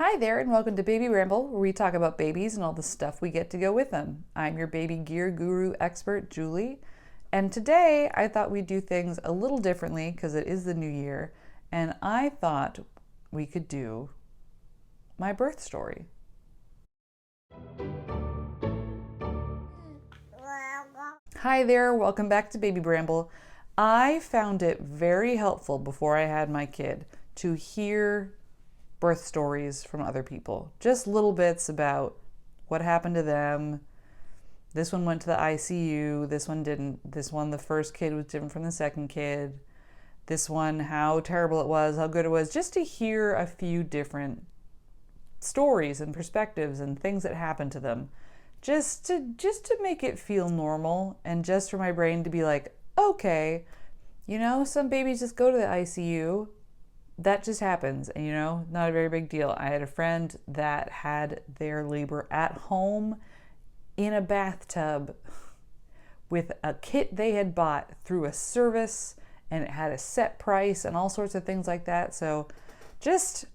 Hi there, and welcome to Baby Ramble, where we talk about babies and all the stuff we get to go with them. I'm your baby gear guru expert, Julie, and today I thought we'd do things a little differently because it is the new year, and I thought we could do my birth story. Hi there, welcome back to Baby Bramble. I found it very helpful before I had my kid to hear birth stories from other people. Just little bits about what happened to them. This one went to the ICU, this one didn't. This one, the first kid was different from the second kid. This one, how terrible it was, how good it was. Just to hear a few different stories and perspectives and things that happened to them. Just to make it feel normal, and just for my brain to be like, okay, some babies just go to the ICU. That just happens, and not a very big deal. I had a friend that had their labor at home in a bathtub with a kit they had bought through a service, and it had a set price and all sorts of things like that. So just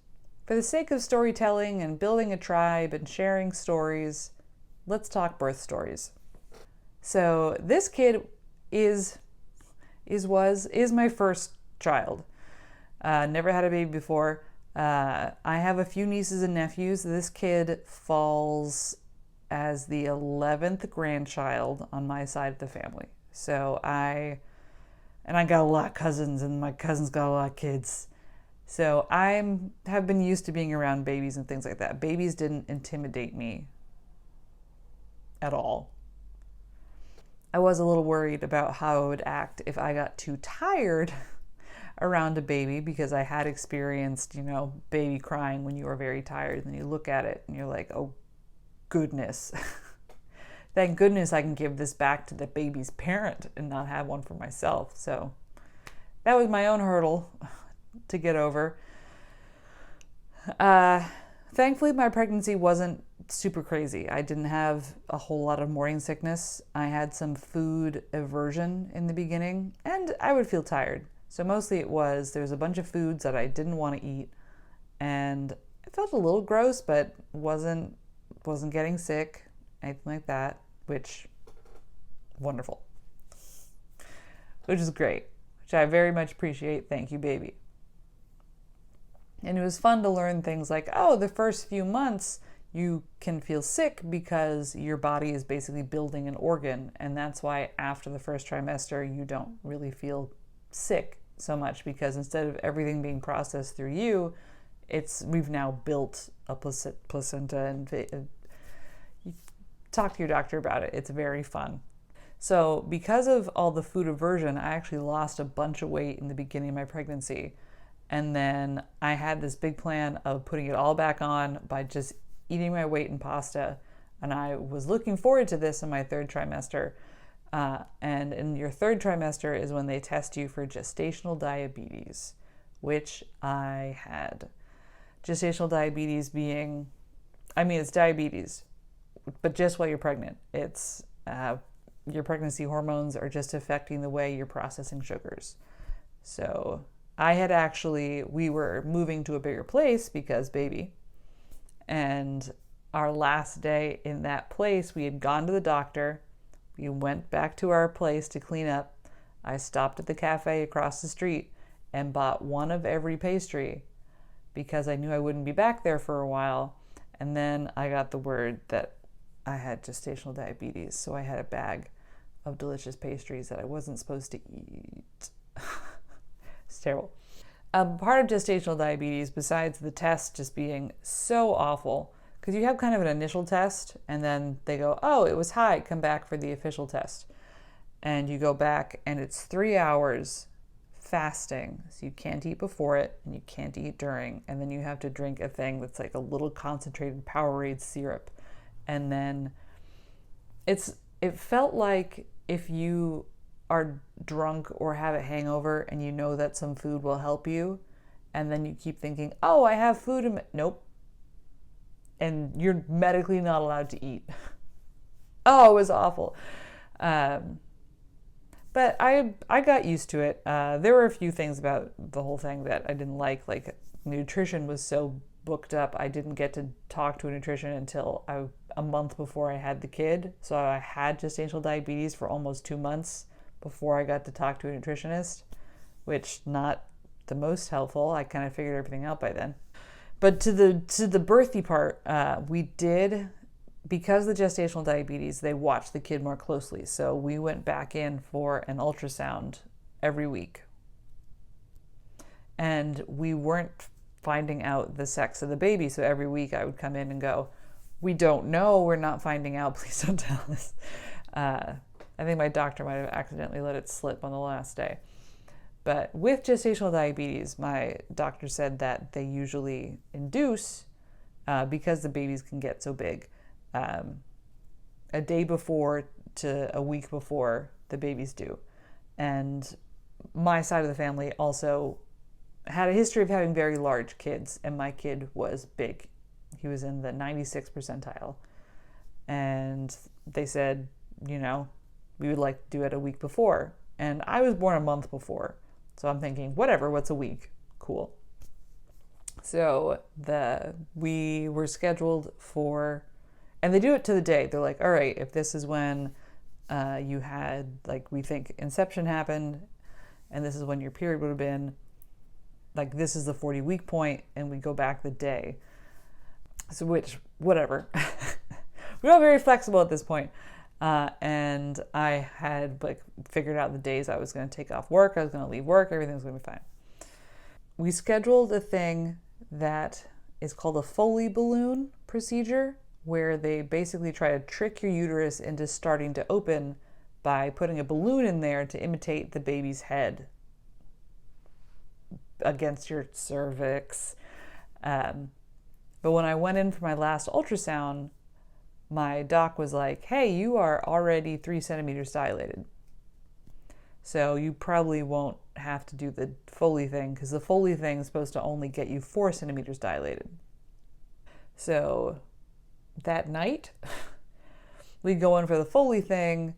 for the sake of storytelling and building a tribe and sharing stories, let's talk birth stories. So this kid is my first child. Never had a baby before. I have a few nieces and nephews. This kid falls as the 11th grandchild on my side of the family. So I got a lot of cousins, and my cousins got a lot of kids. So I have been used to being around babies and things like that. Babies didn't intimidate me at all. I was a little worried about how I would act if I got too tired around a baby, because I had experienced, baby crying when you are very tired, and you look at it and you're like, oh goodness. Thank goodness I can give this back to the baby's parent and not have one for myself. So that was my own hurdle to get over. Thankfully, my pregnancy wasn't super crazy. I didn't have a whole lot of morning sickness. I had some food aversion in the beginning, and I would feel tired. So mostly there's a bunch of foods that I didn't want to eat, and it felt a little gross, but wasn't getting sick, anything like that, which wonderful. Which is great, which I very much appreciate. Thank you, baby. And it was fun to learn things like, the first few months you can feel sick because your body is basically building an organ, and that's why after the first trimester you don't really feel sick so much, because instead of everything being processed through you, we've now built a placenta, and you talk to your doctor about it. It's very fun. So because of all the food aversion, I actually lost a bunch of weight in the beginning of my pregnancy, and then I had this big plan of putting it all back on by just eating my weight in pasta, and I was looking forward to this in my third trimester. And in your third trimester is when they test you for gestational diabetes, which I had. Gestational diabetes being, it's diabetes, but just while you're pregnant. It's your pregnancy hormones are just affecting the way you're processing sugars. So we were moving to a bigger place because baby, and our last day in that place, we had gone to the doctor. We went back to our place to clean up. I stopped at the cafe across the street and bought one of every pastry because I knew I wouldn't be back there for a while. And then I got the word that I had gestational diabetes, so I had a bag of delicious pastries that I wasn't supposed to eat. It's terrible. Part of gestational diabetes, besides the test just being so awful, because you have kind of an initial test, and then they go, it was high, come back for the official test. And you go back, and it's 3 hours fasting. So you can't eat before it, and you can't eat during. And then you have to drink a thing that's like a little concentrated Powerade syrup. And then it felt like if you are drunk or have a hangover and you know that some food will help you, and then you keep thinking, I have food. Nope. And you're medically not allowed to eat. It was awful. But I got used to it. There were a few things about the whole thing that I didn't like nutrition was so booked up. I didn't get to talk to a nutrition until a month before I had the kid. So I had gestational diabetes for almost 2 months before I got to talk to a nutritionist, which not the most helpful. I kind of figured everything out by then. But to the birthy part, we did, because of the gestational diabetes, they watched the kid more closely. So we went back in for an ultrasound every week. And we weren't finding out the sex of the baby. So every week I would come in and go, we don't know, we're not finding out, please don't tell us. I think my doctor might have accidentally let it slip on the last day. But with gestational diabetes, my doctor said that they usually induce, because the babies can get so big, a day before to a week before the baby's due. And my side of the family also had a history of having very large kids, and my kid was big. He was in the 96th percentile. And they said, we would like to do it a week before. And I was born a month before. So I'm thinking, whatever, what's a week? Cool. So we were scheduled for, and they do it to the day. They're like, all right, if this is when you had, we think inception happened, and this is when your period would have been, this is the 40-week point, and we go back the day. So whatever. We're all very flexible at this point. And I had figured out the days I was going to take off work, I was going to leave work, everything was going to be fine. We scheduled a thing that is called a Foley balloon procedure, where they basically try to trick your uterus into starting to open by putting a balloon in there to imitate the baby's head against your cervix. But when I went in for my last ultrasound, my doc was like, hey, you are already 3 centimeters dilated. So you probably won't have to do the Foley thing, because the Foley thing is supposed to only get you 4 centimeters dilated. So that night, we go in for the Foley thing,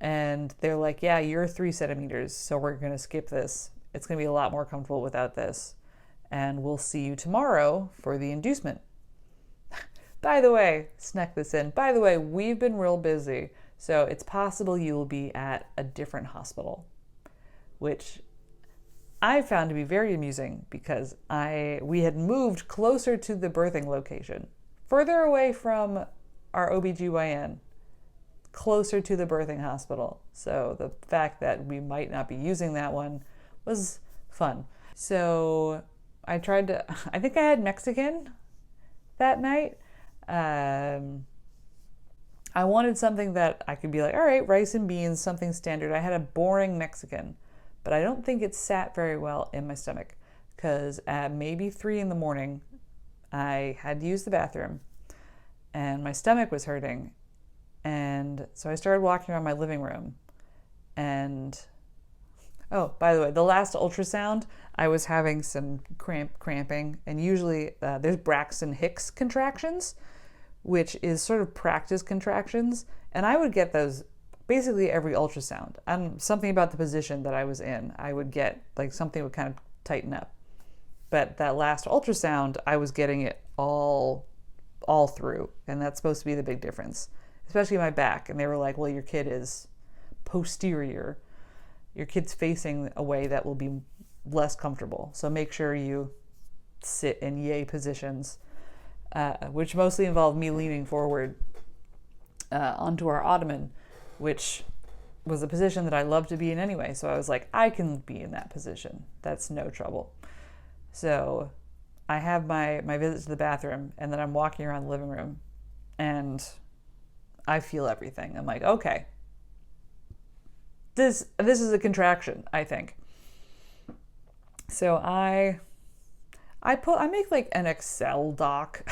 and they're like, yeah, you're 3 centimeters, so we're going to skip this. It's going to be a lot more comfortable without this. And we'll see you tomorrow for the inducement. By the way, snuck this in. By the way, we've been real busy, so it's possible you will be at a different hospital, which I found to be very amusing because we had moved closer to the birthing location, further away from our OBGYN, closer to the birthing hospital. So the fact that we might not be using that one was fun. So I think I had Mexican that night. I wanted something that I could be like, all right, rice and beans, something standard. I had a boring Mexican, but I don't think it sat very well in my stomach, because at maybe 3 a.m, I had to use the bathroom and my stomach was hurting. And so I started walking around my living room, and oh, by the way, the last ultrasound, I was having some cramping, and usually there's Braxton Hicks contractions, which is sort of practice contractions, and I would get those basically every ultrasound. Something about the position that I was in, I would get something would kind of tighten up. But that last ultrasound, I was getting it all through, and that's supposed to be the big difference, especially my back. And they were like, well, your kid is posterior. Your kid's facing a way that will be less comfortable. So make sure you sit in yay positions, which mostly involved me leaning forward onto our ottoman, which was a position that I love to be in anyway. So I was like, I can be in that position. That's no trouble. So I have my visit to the bathroom, and then I'm walking around the living room, and I feel everything. I'm like, okay. This is a contraction, I think. So I make an Excel doc,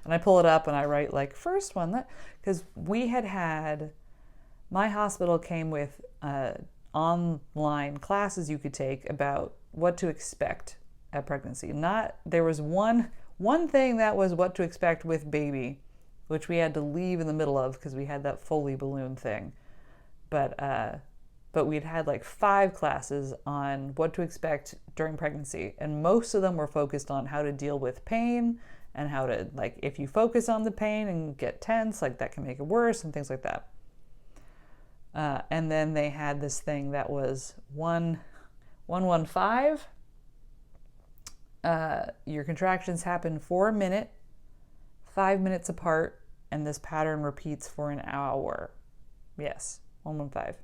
and I pull it up and I write first one, because my hospital came with online classes you could take about what to expect at pregnancy. There was one thing that was what to expect with baby, which we had to leave in the middle of because we had that Foley balloon thing. But but we'd had like 5 classes on what to expect during pregnancy. And most of them were focused on how to deal with pain and how to, like, if you focus on the pain and get tense, like that can make it worse and things like that. And then they had this thing that was 115. Your contractions happen for a minute, 5 minutes apart, and this pattern repeats for an hour. Yes, 115.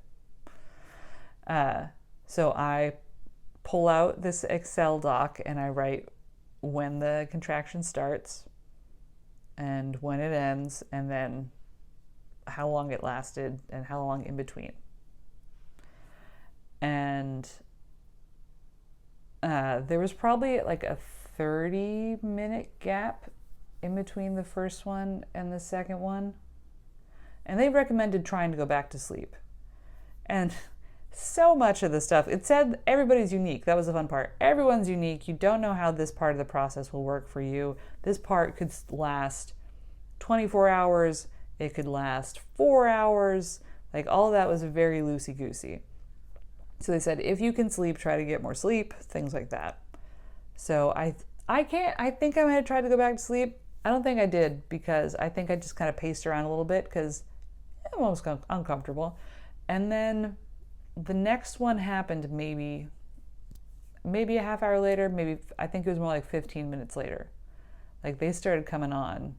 So I pull out this Excel doc and I write when the contraction starts and when it ends, and then how long it lasted and how long in between. And there was probably like a 30-minute gap in between the first one and the second one. And they recommended trying to go back to sleep. And so much of the stuff, it said everybody's unique. That was the fun part. Everyone's unique. You don't know how this part of the process will work for you. This part could last 24 hours. It could last 4 hours. Like, all of that was very loosey-goosey. So they said, if you can sleep, try to get more sleep, things like that. So I think I might have tried to go back to sleep. I don't think I did, because I think I just kind of paced around a little bit because I'm almost uncomfortable. And then the next one happened maybe a half hour later, I think it was more like 15 minutes later. Like, they started coming on.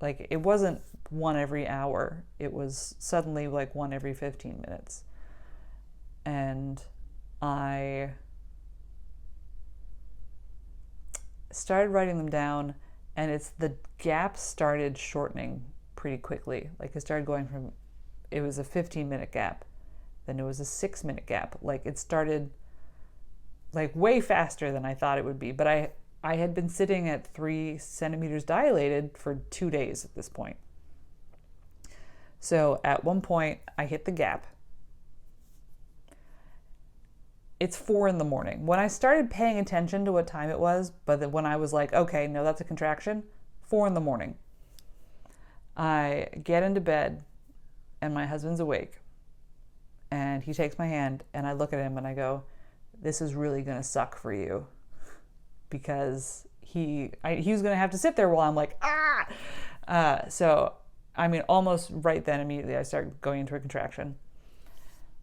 Like, it wasn't one every hour. It was suddenly like one every 15 minutes. And I started writing them down, and the gap started shortening pretty quickly. Like, it started going from, it was a 15-minute gap, then it was a 6-minute gap. Like, it started like way faster than I thought it would be. But I had been sitting at 3 centimeters dilated for 2 days at this point. So at one point I hit the gap. It's 4 in the morning. When I started paying attention to what time it was, but then when I was like, okay, no, that's a contraction, 4 in the morning. I get into bed and my husband's awake, and he takes my hand and I look at him and I go, this is really gonna suck for you, because he was gonna have to sit there while I'm like, so I mean, almost right then, immediately I start going into a contraction.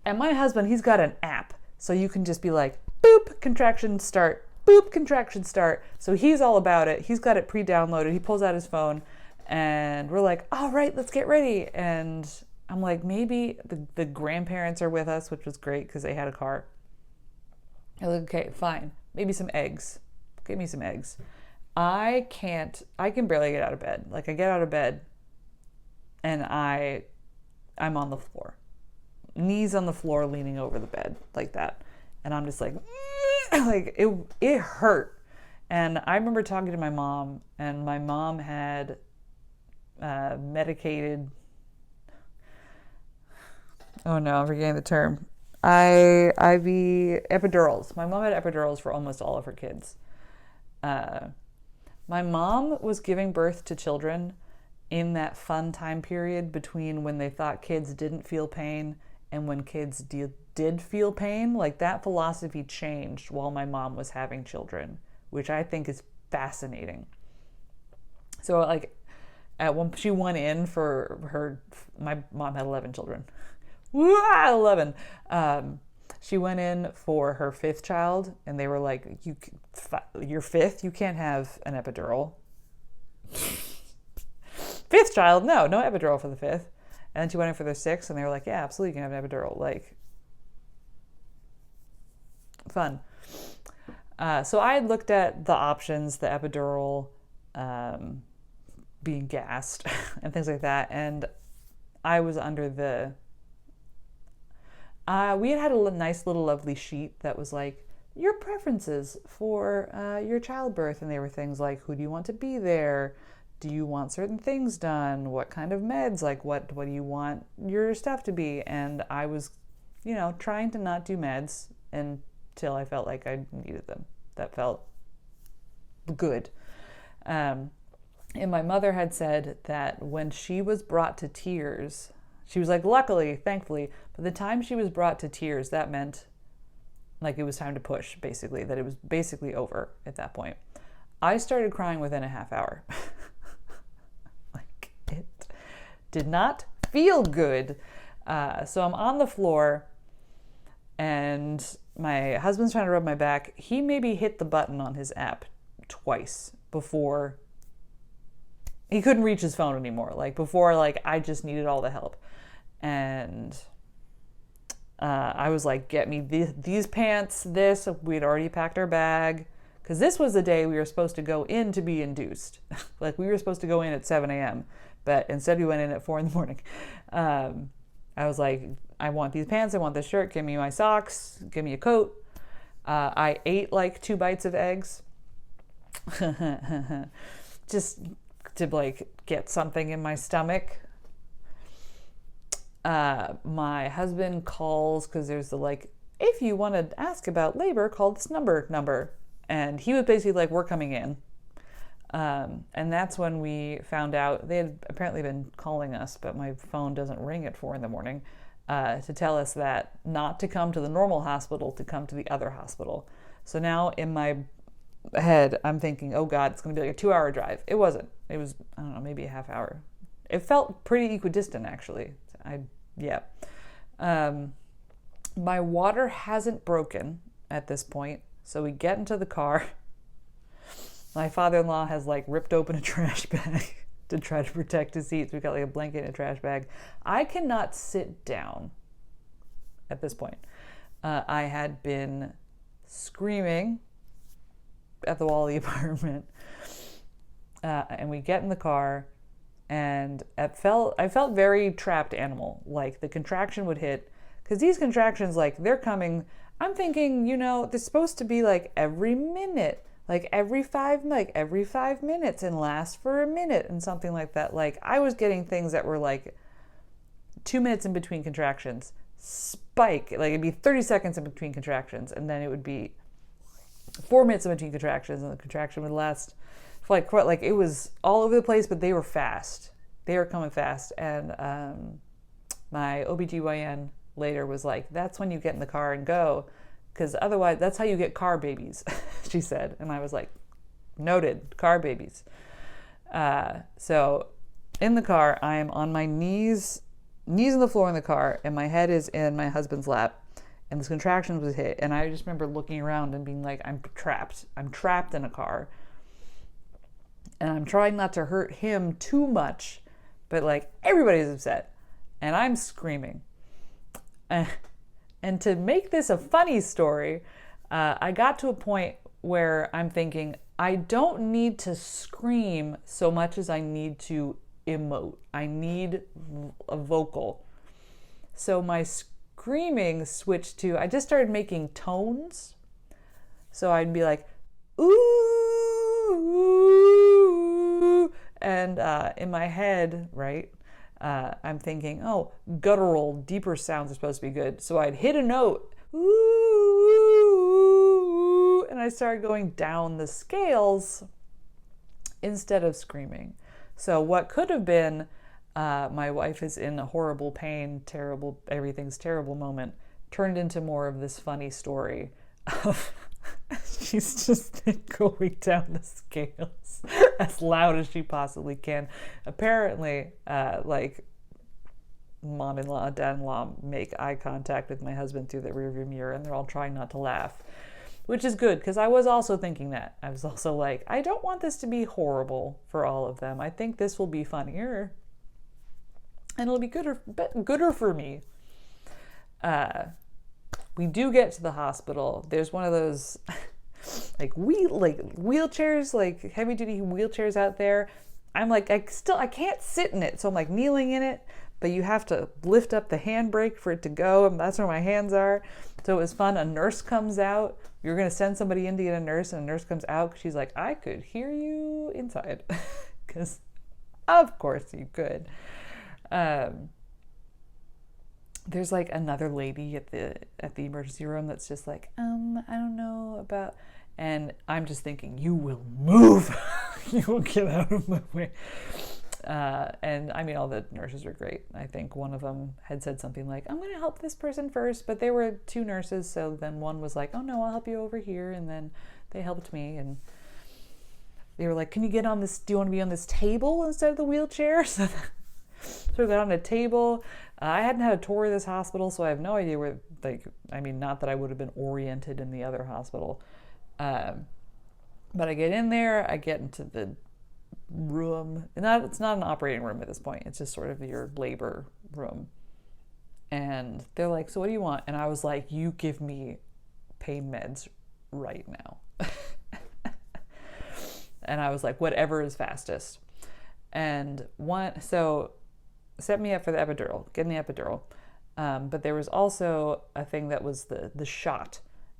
And my husband, he's got an app, so you can just be like, boop, contraction start, boop, contraction start. So he's all about it. He's got it pre-downloaded. He pulls out his phone and we're like, all right, let's get ready. And I'm like, maybe the grandparents are with us, which was great because they had a car. I was like, okay, fine. Maybe some eggs. Give me some eggs. I can barely get out of bed. Like, I get out of bed and I'm on the floor. Knees on the floor, leaning over the bed like that. And I'm just like, like it hurt. And I remember talking to my mom, and my mom had medicated, oh no, I'm forgetting the term. IV epidurals. My mom had epidurals for almost all of her kids. My mom was giving birth to children in that fun time period between when they thought kids didn't feel pain and when kids did feel pain. Like, that philosophy changed while my mom was having children, which I think is fascinating. So, like, she went in for my mom had 11 children. 11. She went in for her 5th child, and they were like, you're 5th, you can't have an epidural. 5th child, no epidural for the 5th. And then she went in for their 6th, and they were like, yeah, absolutely, you can have an epidural. Like, fun. So I had looked at the options, the epidural, being gassed, and things like that, and I was under the... we had a nice little lovely sheet that was like, your preferences for your childbirth, and they were things like, who do you want to be there? Do you want certain things done? What kind of meds? Like, what do you want your stuff to be? And I was, trying to not do meds until I felt like I needed them. That felt good. And my mother had said that when she was brought to tears, She was like, luckily, thankfully. But the time she was brought to tears, that meant like it was time to push, basically, that it was basically over at that point. I started crying within a half hour. Like, it did not feel good. So I'm on the floor, and my husband's trying to rub my back. He maybe hit the button on his app twice before he couldn't reach his phone anymore. Like, before, like, I just needed all the help. And I was like, get me these pants, this. We had already packed our bag. Because this was the day we were supposed to go in to be induced. Like, we were supposed to go in at 7 a.m., but instead we went in at 4 in the morning. I was like, I want these pants, I want this shirt, give me my socks, give me a coat. I ate like 2 bites of eggs. Just to like get something in my stomach. My husband calls, because there's the like, if you want to ask about labor, call this number. And he was basically like, we're coming in. And that's when we found out, they had apparently been calling us, but my phone doesn't ring at 4 in the morning, to tell us that not to come to the normal hospital, to come to the other hospital. So now in my head, I'm thinking, oh God, it's going to be like a 2-hour drive. It wasn't. It was, I don't know, maybe a half hour. It felt pretty equidistant, actually. My water hasn't broken at this point. So we get into the car. My father-in-law has like ripped open a trash bag to try to protect his seats. We've got like a blanket and a trash bag. I cannot sit down at this point. I had been screaming at the wall of the apartment. And we get in the car, and I felt very trapped animal. Like, the contraction would hit, because these contractions, like, they're coming. I'm thinking, they're supposed to be like every minute, like every 5 minutes, and last for a minute and something like that. Like, I was getting things that were like 2 minutes in between contractions, spike, like it'd be 30 seconds in between contractions, and then it would be 4 minutes in between contractions, and the contraction would last for like it was all over the place, but they were fast. They were coming fast. And my OBGYN later was like, that's when you get in the car and go, because otherwise that's how you get car babies, she said. And I was like, noted, car babies. So in the car, I am on my knees on the floor in the car, and my head is in my husband's lap, and this contraction was hit. And I just remember looking around and being like, I'm trapped in a car, and I'm trying not to hurt him too much, but like everybody's upset, and I'm screaming. And to make this a funny story, I got to a point where I'm thinking, I don't need to scream so much as I need to emote. I need a vocal. So my screaming switched to, I just started making tones. So I'd be like, ooh, and in my head, right, I'm thinking, oh, guttural, deeper sounds are supposed to be good. So I'd hit a note, ooh, and I started going down the scales instead of screaming. So what could have been, my wife is in a horrible pain, terrible, everything's terrible moment, turned into more of this funny story of she's just going down the scales as loud as she possibly can. Apparently, like, mom-in-law, dad-in-law make eye contact with my husband through the rearview mirror, and they're all trying not to laugh, which is good, because I was also thinking that. I was also like, I don't want this to be horrible for all of them. I think this will be funnier, and it'll be gooder for me. We do get to the hospital. There's one of those wheelchairs, like heavy duty wheelchairs out there. I'm like, I can't sit in it. So I'm like kneeling in it, but you have to lift up the handbrake for it to go. And that's where my hands are. So it was fun. A nurse comes out. We were going to send somebody in to get a nurse, and a nurse comes out. She's like, I could hear you inside. Because of course you could. There's like another lady at the emergency room that's just like, I don't know about, and I'm just thinking, you will move. You will get out of my way. And I mean, all the nurses were great. I think one of them had said something like, I'm going to help this person first, but they were two nurses. So then one was like, oh no, I'll help you over here. And then they helped me, and they were like, can you get on this, do you want to be on this table instead of the wheelchair? So we got on a table. I hadn't had a tour of this hospital, so I have no idea where, like, I mean, not that I would have been oriented in the other hospital. But I get in there, I get into the room. It's not an operating room at this point. It's just sort of your labor room. And they're like, so what do you want? And I was like, you give me pain meds right now. And I was like, whatever is fastest. And so set me up for the epidural, getting the epidural. But there was also a thing that was the shot.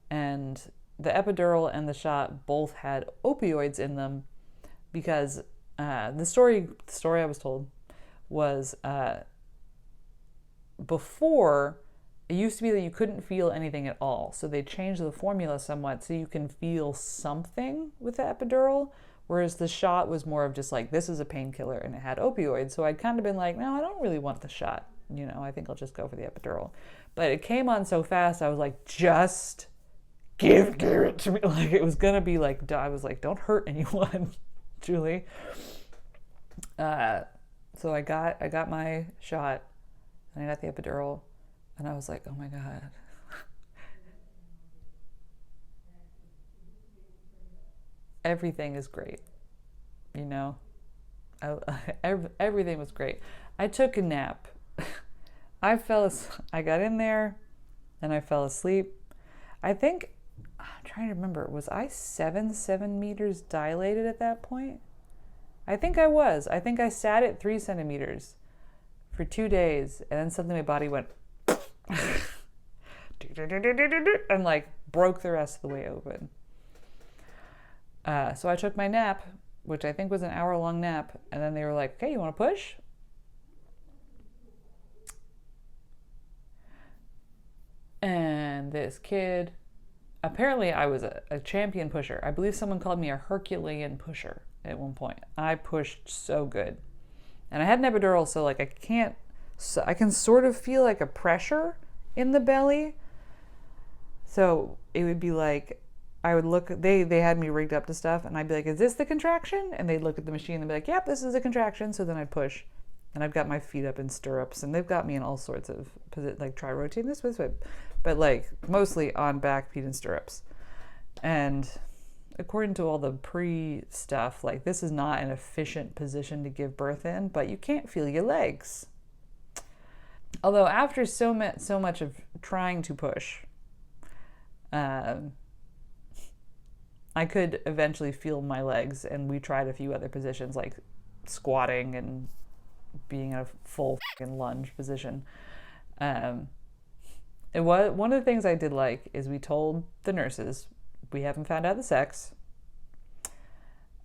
And the epidural and the shot both had opioids in them, because the story I was told was before, it used to be that you couldn't feel anything at all. So they changed the formula somewhat so you can feel something with the epidural, whereas the shot was more of just like, this is a painkiller, and it had opioids. So I'd kind of been like, no, I don't really want the shot. I think I'll just go for the epidural. But it came on so fast, I was like, just give it to me. Like, it was gonna be like, I was like, don't hurt anyone, Julie. So I got my shot, and I got the epidural, and I was like, oh my God. Everything is great, everything was great. I took a nap. I got in there, and I fell asleep. I think, I'm trying to remember, was I 7 centimeters dilated at that point? I think I was. I think I sat at 3 centimeters for 2 days, and then suddenly my body went and like broke the rest of the way open. So I took my nap, which I think was an hour-long nap, and then they were like, okay, you want to push? And this kid, apparently I was a champion pusher. I believe someone called me a Herculean pusher at one point. I pushed so good. And I had an epidural, so like I can sort of feel like a pressure in the belly. So it would be like, I would look, they had me rigged up to stuff, and I'd be like, is this the contraction? And they'd look at the machine and be like, yep, this is a contraction. So then I'd push, and I've got my feet up in stirrups, and they've got me in all sorts of positions, like try rotating this way, but like mostly on back, feet in stirrups. And according to all the pre-stuff, like, this is not an efficient position to give birth in, but you can't feel your legs. Although after so much of trying to push, I could eventually feel my legs, and we tried a few other positions like squatting and being in a full lunge position. It was one of the things I did like is we told the nurses we haven't found out the sex,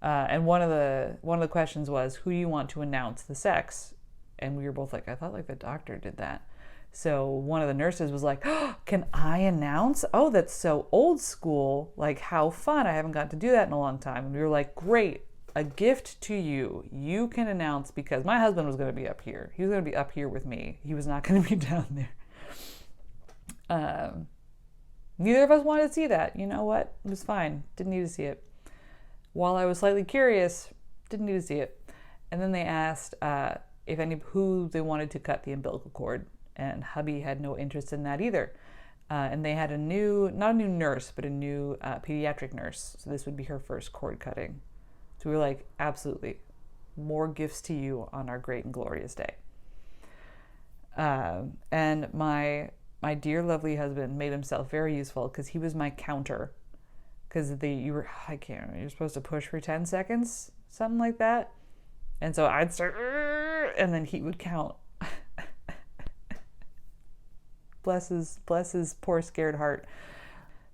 and one of the questions was, who do you want to announce the sex? And we were both like, I thought like the doctor did that. So one of the nurses was like, oh, can I announce? Oh, that's so old school. Like, how fun. I haven't gotten to do that in a long time. And we were like, great, a gift to you. You can announce, because my husband was going to be up here. He was going to be up here with me. He was not going to be down there. Neither of us wanted to see that. You know what? It was fine. Didn't need to see it. While I was slightly curious, didn't need to see it. And then they asked who they wanted to cut the umbilical cord. And hubby had no interest in that either. And they had not a new nurse, but a new pediatric nurse. So this would be her first cord cutting. So we were like, absolutely, more gifts to you on our great and glorious day. And my dear lovely husband made himself very useful, because he was my counter. Because I can't remember, you're supposed to push for 10 seconds, something like that. And so I'd start, and then he would count. Bless his poor scared heart.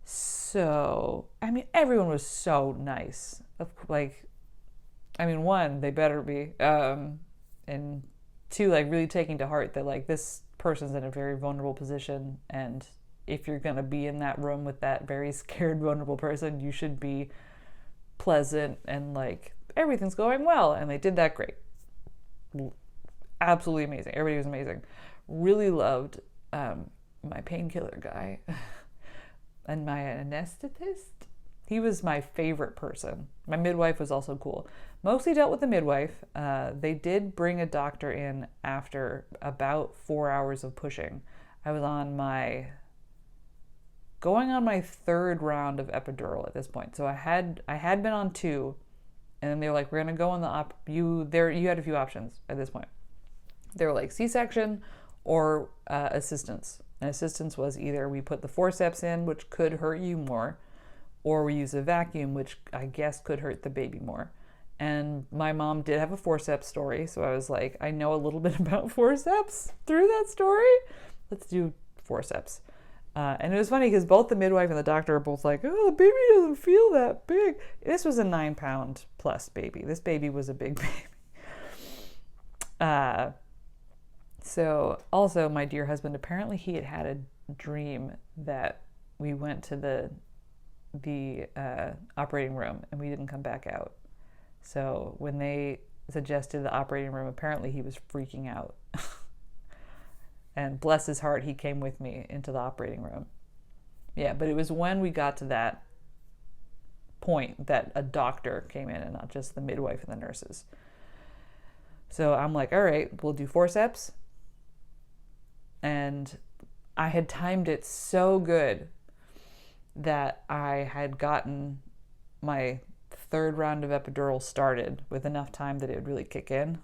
So, I mean, everyone was so nice. One, they better be. And two, like, really taking to heart that, like, this person's in a very vulnerable position, and if you're going to be in that room with that very scared, vulnerable person, you should be pleasant and, like, everything's going well. And they did that great. absolutely amazing. Everybody was amazing. Really loved my painkiller guy and my anesthetist. He was my favorite person. My midwife was also cool. Mostly dealt with the midwife. They did bring a doctor in after about 4 hours of pushing. I was going on my third round of epidural at this point. So I had been on 2, and then they were like, we're gonna go on the you had a few options at this point. They were like C-section or assistance. And assistance was either we put the forceps in, which could hurt you more, or we use a vacuum, which I guess could hurt the baby more. And my mom did have a forceps story, so I was like, I know a little bit about forceps through that story. Let's do forceps. And it was funny because both the midwife and the doctor are both like, oh, the baby doesn't feel that big. This was a 9-pound plus baby. This baby was a big baby. So also my dear husband, apparently he had a dream that we went to the operating room and we didn't come back out. So when they suggested the operating room, apparently he was freaking out. And bless his heart, he came with me into the operating room. Yeah, but it was when we got to that point that a doctor came in and not just the midwife and the nurses. So I'm like, all right, we'll do forceps. And I had timed it so good that I had gotten my third round of epidural started with enough time that it would really kick in.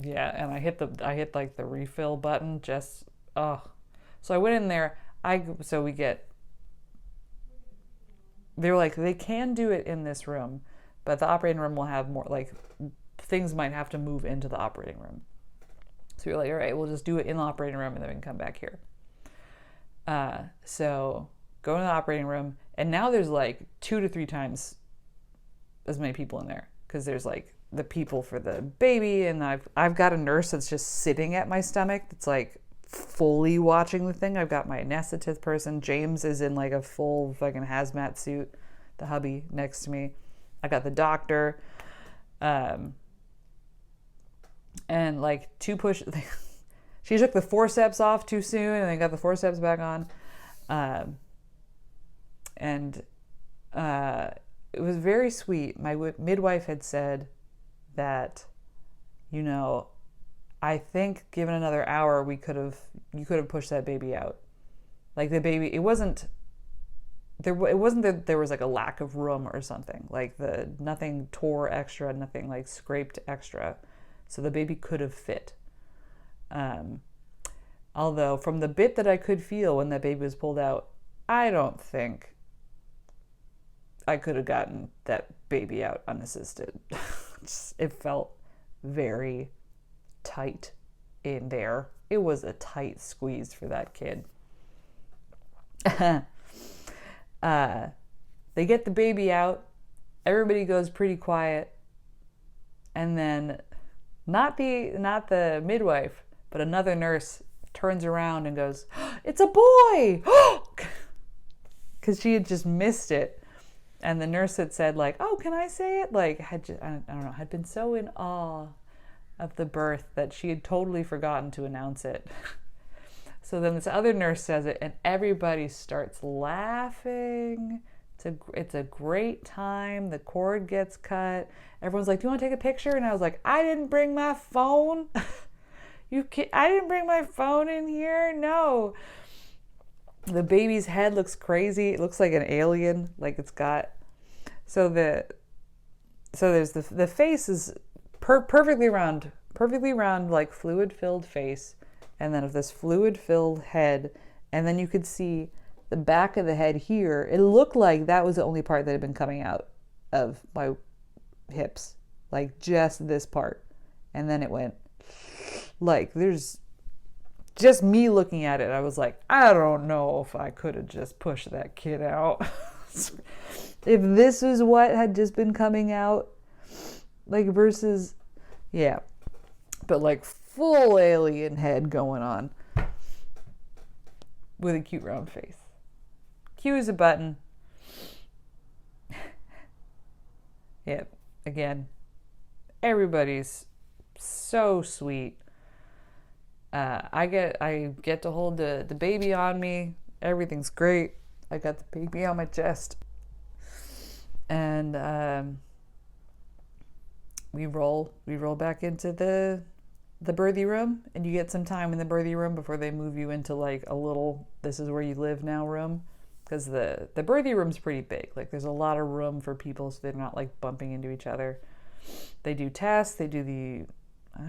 Yeah, and I hit like the refill button so I went in there. They were like, they can do it in this room, but the operating room will have more, like, things might have to move into the operating room. So you're like, all right, we'll just do it in the operating room and then we can come back here. So go to the operating room, and now there's like 2 to 3 times as many people in there because there's like the people for the baby, and I've got a nurse that's just sitting at my stomach that's like fully watching the thing. I've got my anesthetist person. James is in like a full fucking hazmat suit, the hubby next to me. I got the doctor. And like she took the forceps off too soon and then got the forceps back on. It was very sweet. My midwife had said that, I think given another hour, you could have pushed that baby out. Like the baby, it wasn't that there was like a lack of room or something. Like nothing tore extra, nothing like scraped extra. So the baby could have fit. Although from the bit that I could feel when that baby was pulled out, I don't think I could have gotten that baby out unassisted. It felt very tight in there. It was a tight squeeze for that kid. They get the baby out. Everybody goes pretty quiet. And then not the midwife, but another nurse turns around and goes, "It's a boy!" Because she had just missed it. And the nurse had said, like, "Oh, can I say it?" Like, I don't know, had been so in awe of the birth that she had totally forgotten to announce it. So then this other nurse says it, and everybody starts laughing. It's a great time. The cord gets cut. Everyone's like, "Do you want to take a picture?" And I was like, "I didn't bring my phone. I didn't bring my phone in here. No." The baby's head looks crazy. It looks like an alien. Like it's got. So there's the face is perfectly round, like fluid-filled face, and then of this fluid-filled head, and then you could see the back of the head here. It looked like that was the only part that had been coming out of my hips, like just this part, and then it went like there's just me looking at it. I was like, I don't know if I could have just pushed that kid out. If this is what had just been coming out, like versus, yeah, but like full alien head going on with a cute round face. Q is a button. Yeah, again, Everybody's so sweet. I get to hold the baby on me. Everything's great. I got the baby on my chest, and we roll back into the birthing room, and you get some time in the birthing room before they move you into like a little "this is where you live now" room, because the birthing room's pretty big. Like there's a lot of room for people, so they're not like bumping into each other. They do tests. They do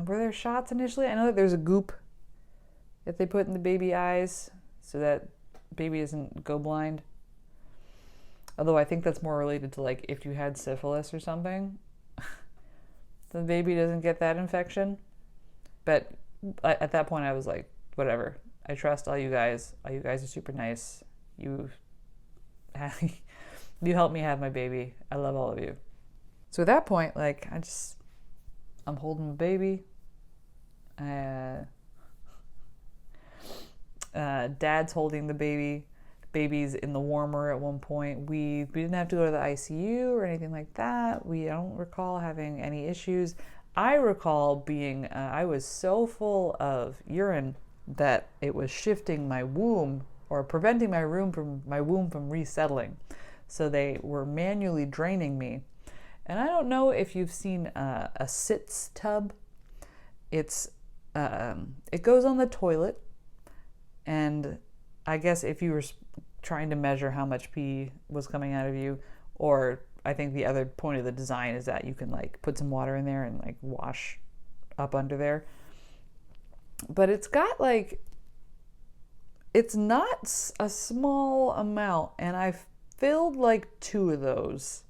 were there shots initially? I know that there's a goop that they put in the baby eyes so that baby doesn't go blind. Although I think that's more related to like if you had syphilis or something, the baby doesn't get that infection. But at that point I was like, whatever. I trust all you guys. All you guys are super nice. You helped me have my baby. I love all of you. So at that point, like I'm holding my baby. Dad's holding the baby. Baby's in the warmer at one point. We didn't have to go to the ICU or anything like that. I don't recall having any issues. I recall being, I was so full of urine that it was shifting my womb or preventing my womb from resettling. So they were manually draining me. And I don't know if you've seen a sitz tub. It goes on the toilet. And I guess if you were trying to measure how much pee was coming out of you, or I think the other point of the design is that you can like put some water in there and like wash up under there. But it's got like, it's not a small amount, and I filled like 2 of those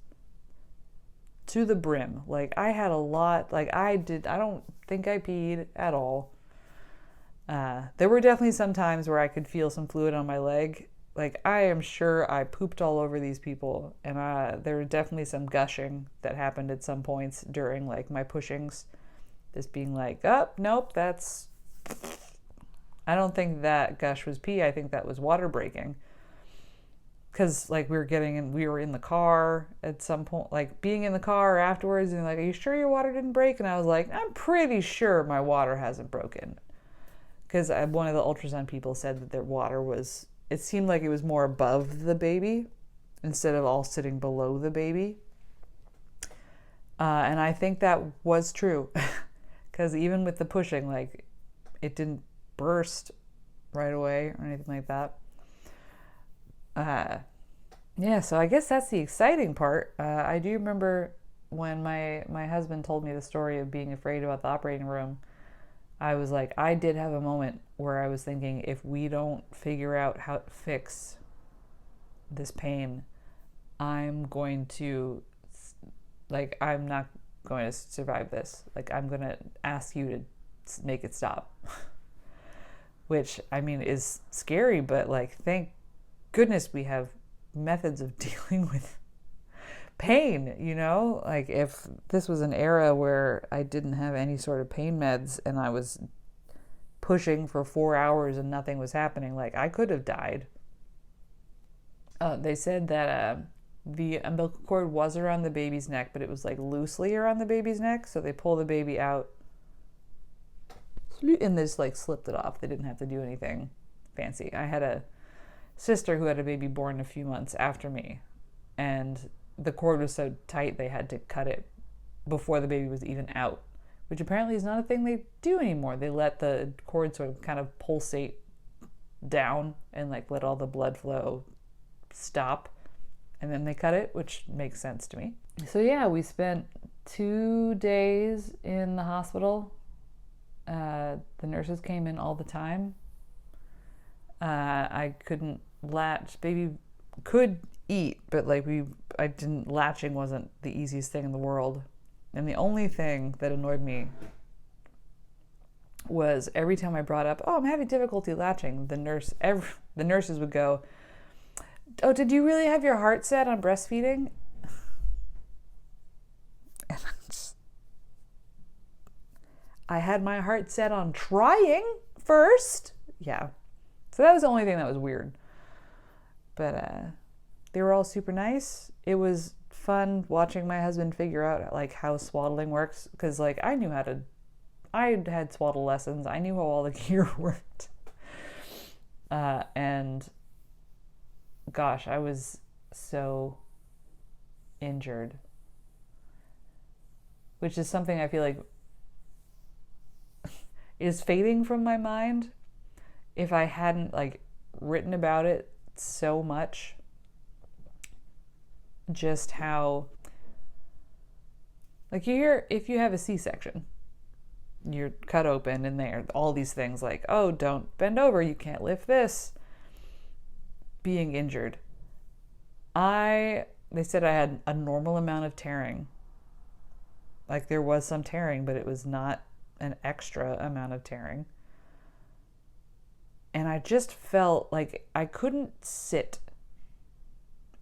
to the brim. Like I had a lot, like I don't think I peed at all. There were definitely some times where I could feel some fluid on my leg. Like I am sure I pooped all over these people, and there were definitely some gushing that happened at some points during like my pushings. Just being like, oh, nope, I don't think that gush was pee. I think that was water breaking. Because like we were in the car at some point, like being in the car afterwards, and like, are you sure your water didn't break? And I was like, I'm pretty sure my water hasn't broken. Because one of the ultrasound people said that their water it seemed like it was more above the baby instead of all sitting below the baby. And I think that was true. Because even with the pushing, like it didn't burst right away or anything like that. Yeah, so I guess that's the exciting part. I do remember when my husband told me the story of being afraid about the operating room. I was like, I did have a moment where I was thinking, if we don't figure out how to fix this pain, I'm not going to survive this. Like, I'm going to ask you to make it stop. Which, I mean, is scary, but like, thank goodness we have methods of dealing with pain, you know? Like if this was an era where I didn't have any sort of pain meds and I was pushing for 4 hours and nothing was happening, like I could have died. They said that the umbilical cord was around the baby's neck, but it was like loosely around the baby's neck, so they pull the baby out and they just like slipped it off. They didn't have to do anything fancy. I had a sister who had a baby born a few months after me, and the cord was so tight they had to cut it before the baby was even out, which apparently is not a thing they do anymore. They let the cord sort of kind of pulsate down and like let all the blood flow stop, and then they cut it, which makes sense to me. So yeah, we spent 2 days in the hospital. The nurses came in all the time. I couldn't latch. Baby could eat, but like latching wasn't the easiest thing in the world. And the only thing that annoyed me was every time I brought up, oh, I'm having difficulty latching, the nurses would go, oh, did you really have your heart set on breastfeeding? And I had my heart set on trying first. Yeah. So that was the only thing that was weird. But they were all super nice. It was fun watching my husband figure out like how swaddling works, because like I had swaddle lessons. I knew how all the gear worked. And gosh, I was so injured, which is something I feel like is fading from my mind. If I hadn't like written about it so much, just how like if you have a C-section, you're cut open and there all these things like, oh, don't bend over, you can't lift this, being injured. They said I had a normal amount of tearing. Like there was some tearing, but it was not an extra amount of tearing. And I just felt like I couldn't sit.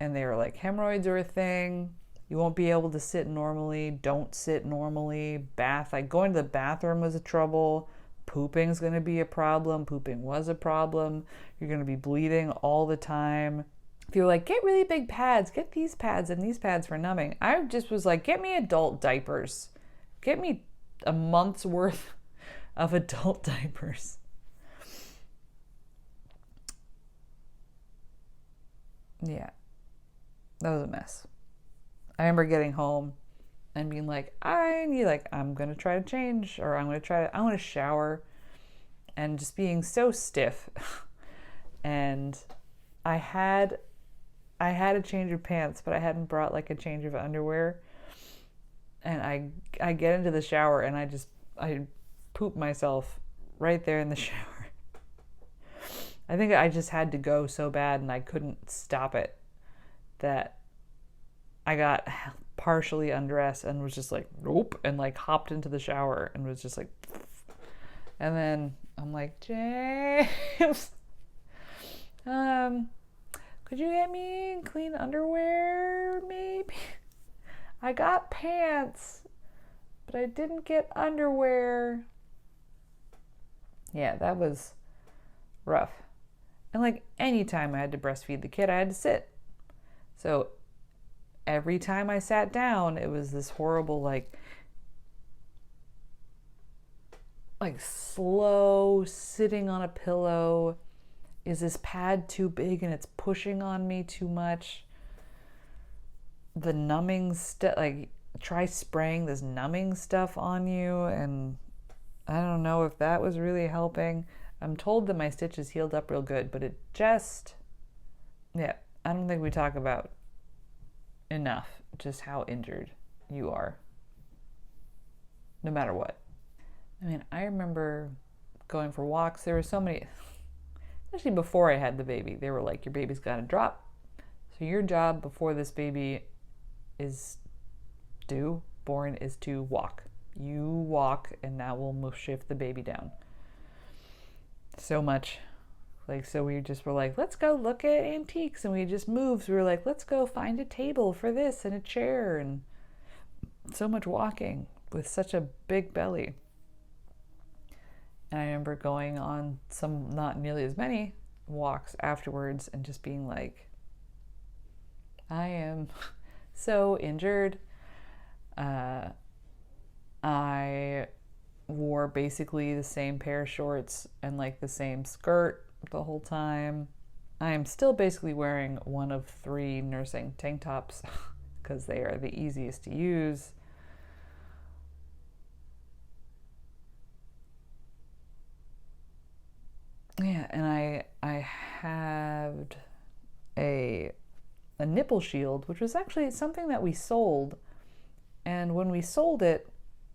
And they were like, hemorrhoids are a thing. You won't be able to sit normally. Don't sit normally. Like going to the bathroom was a trouble. Pooping's going to be a problem. Pooping was a problem. You're going to be bleeding all the time. If you're like, get really big pads, get these pads and these pads for numbing. I just was like, get me adult diapers. Get me a month's worth of adult diapers. Yeah, that was a mess. I remember getting home and being like, I'm going to try to change, or I want to shower, and just being so stiff. And I had a change of pants, but I hadn't brought like a change of underwear. And I get into the shower and I poop myself right there in the shower. I think I just had to go so bad and I couldn't stop it that I got partially undressed and was just like, nope, and like hopped into the shower and was just like, and then I'm like, James, could you get me clean underwear maybe? I got pants, but I didn't get underwear. Yeah, that was rough. And like anytime I had to breastfeed the kid, I had to sit. So every time I sat down, it was this horrible like slow sitting on a pillow. Is this pad too big and it's pushing on me too much? The numbing stuff, like try spraying this numbing stuff on you, and I don't know if that was really helping. I'm told that my stitches healed up real good, but it just, yeah, I don't think we talk about enough just how injured you are, no matter what. I mean, I remember going for walks. There were so many, especially before I had the baby, they were like, your baby's got to drop. So your job before this baby is born is to walk. You walk and that will shift the baby down. So much. Like, so we just were like, let's go look at antiques, and we just moved. We were like, let's go find a table for this and a chair, and so much walking with such a big belly. And I remember going on some, not nearly as many walks afterwards and just being like, I am so injured. I wore basically the same pair of shorts and like the same skirt the whole time. I am still basically wearing one of 3 nursing tank tops because they are the easiest to use. Yeah, and I had a nipple shield, which was actually something that we sold. And when we sold it,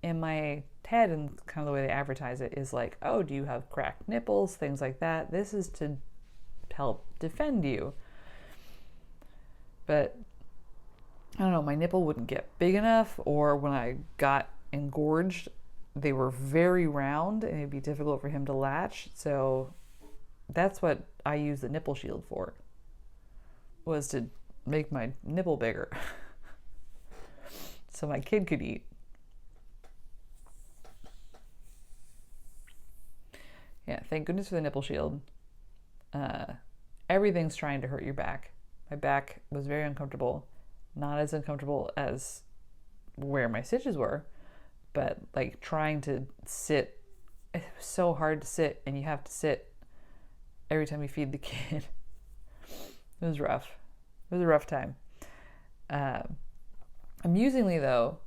in my head and kind of the way they advertise it is like, oh, do you have cracked nipples, things like that. This is to help defend you. But I don't know, my nipple wouldn't get big enough, or when I got engorged, they were very round and it'd be difficult for him to latch. So that's what I used the nipple shield for, was to make my nipple bigger so my kid could eat. Yeah, thank goodness for the nipple shield. Everything's trying to hurt your back. My back was very uncomfortable. not as uncomfortable as where my stitches were, but like trying to sit, it was so hard to sit, and you have to sit every time you feed the kid. It was rough. It was a rough time. Amusingly though,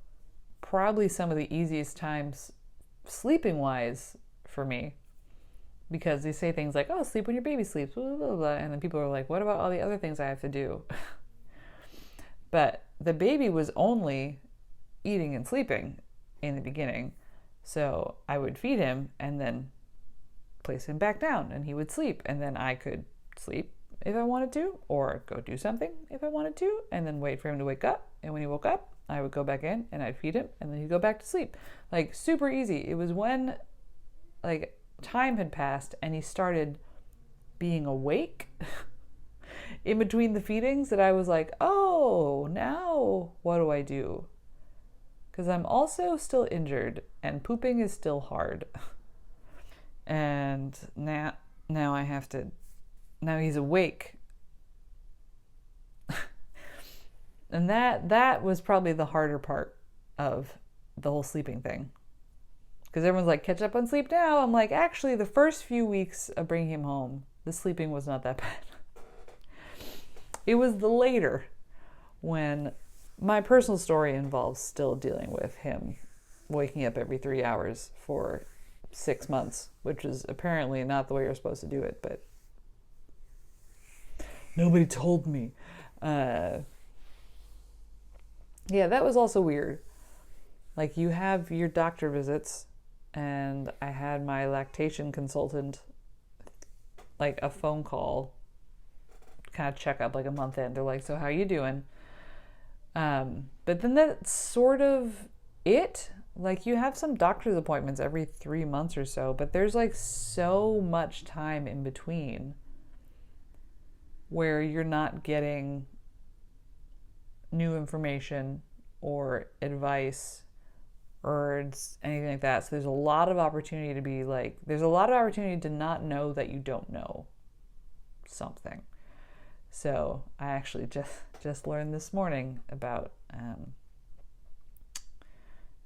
probably some of the easiest times sleeping wise for me, because they say things like, oh, sleep when your baby sleeps, blah, blah, blah. And then people are like, what about all the other things I have to do? But the baby was only eating and sleeping in the beginning. So I would feed him and then place him back down, and he would sleep. And then I could sleep if I wanted to, or go do something if I wanted to, and then wait for him to wake up. And when he woke up, I would go back in and I'd feed him, and then he'd go back to sleep. Like, super easy. It was when, like, time had passed and he started being awake in between the feedings that I was like, oh, now what do I do? Because I'm also still injured and pooping is still hard. And now I have to, now he's awake. And that was probably the harder part of the whole sleeping thing. Because everyone's like, catch up on sleep now. I'm like, actually, the first few weeks of bringing him home, the sleeping was not that bad. It was the later, when my personal story involves still dealing with him waking up every 3 hours for 6 months, which is apparently not the way you're supposed to do it, but nobody told me. Yeah, that was also weird. Like, you have your doctor visits, and I had my lactation consultant, like, a phone call, kind of check up, like, a month in. They're like, so how you doing? But then that's sort of it. Like, you have some doctor's appointments every 3 months or so, but there's, like, so much time in between where you're not getting new information or advice or anything like that. So there's a lot of opportunity to be like, there's a lot of opportunity to not know that you don't know something. So I actually just learned this morning about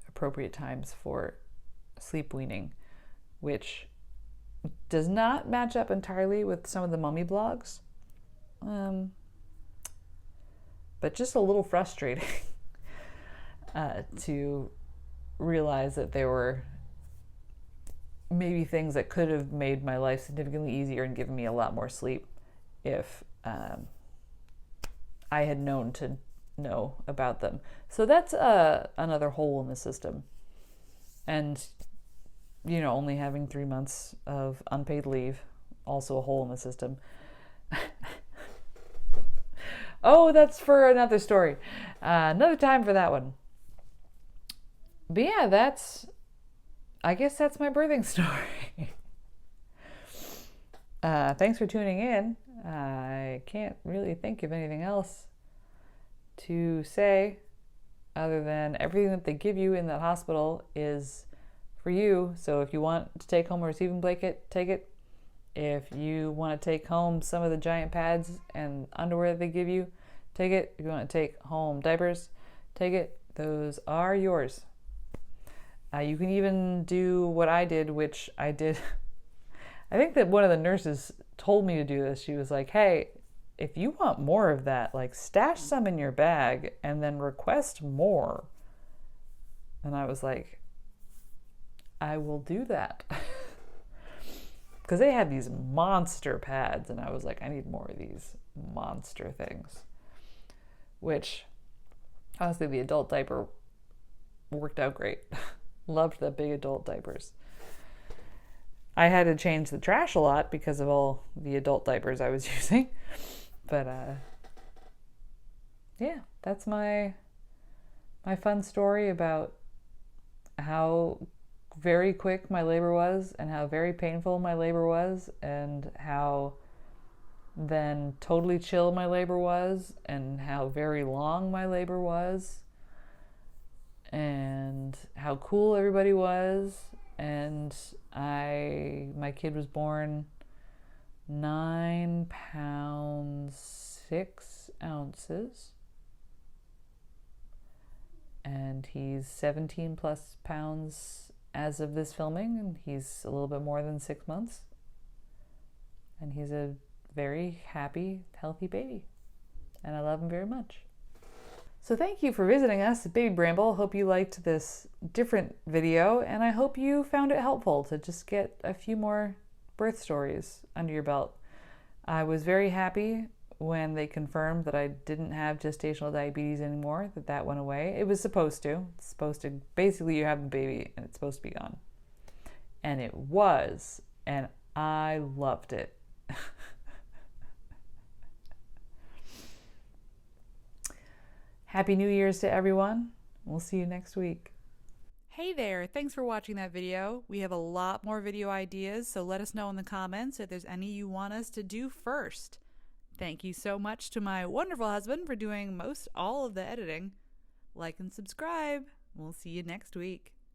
appropriate times for sleep weaning, which does not match up entirely with some of the mommy blogs. But just a little frustrating to realize that there were maybe things that could have made my life significantly easier and given me a lot more sleep if I had known to know about them. So that's another hole in the system. And, you know, only having 3 months of unpaid leave, also a hole in the system. Oh, that's for another story. Another time for that one. But yeah, I guess that's my birthing story. Thanks for tuning in. I can't really think of anything else to say other than everything that they give you in that hospital is for you. So if you want to take home a receiving blanket, take it. If you want to take home some of the giant pads and underwear that they give you, take it. If you want to take home diapers, take it. Those are yours. You can even do what I did, which I did. I think that one of the nurses told me to do this. She was like, hey, if you want more of that, like, stash some in your bag and then request more. And I was like, I will do that. Because they had these monster pads, and I was like, I need more of these monster things. Which, honestly, the adult diaper worked out great. Loved the big adult diapers. I had to change the trash a lot because of all the adult diapers I was using. But, yeah, that's my fun story about how very quick my labor was and how very painful my labor was and how then totally chill my labor was and how very long my labor was and how cool everybody was. And my kid was born 9 pounds 6 ounces. and he's 17 plus pounds as of this filming, and he's a little bit more than 6 months. And he's a very happy, healthy baby. And I love him very much. So thank you for visiting us at Baby Bramble. Hope you liked this different video, and I hope you found it helpful to just get a few more birth stories under your belt. I was very happy when they confirmed that I didn't have gestational diabetes anymore, that went away. It was supposed to. It's supposed to, basically you have the baby and it's supposed to be gone. And it was, and I loved it. Happy New Year's to everyone. We'll see you next week. Hey there, thanks for watching that video. We have a lot more video ideas, so let us know in the comments if there's any you want us to do first. Thank you so much to my wonderful husband for doing most all of the editing. Like and subscribe. We'll see you next week.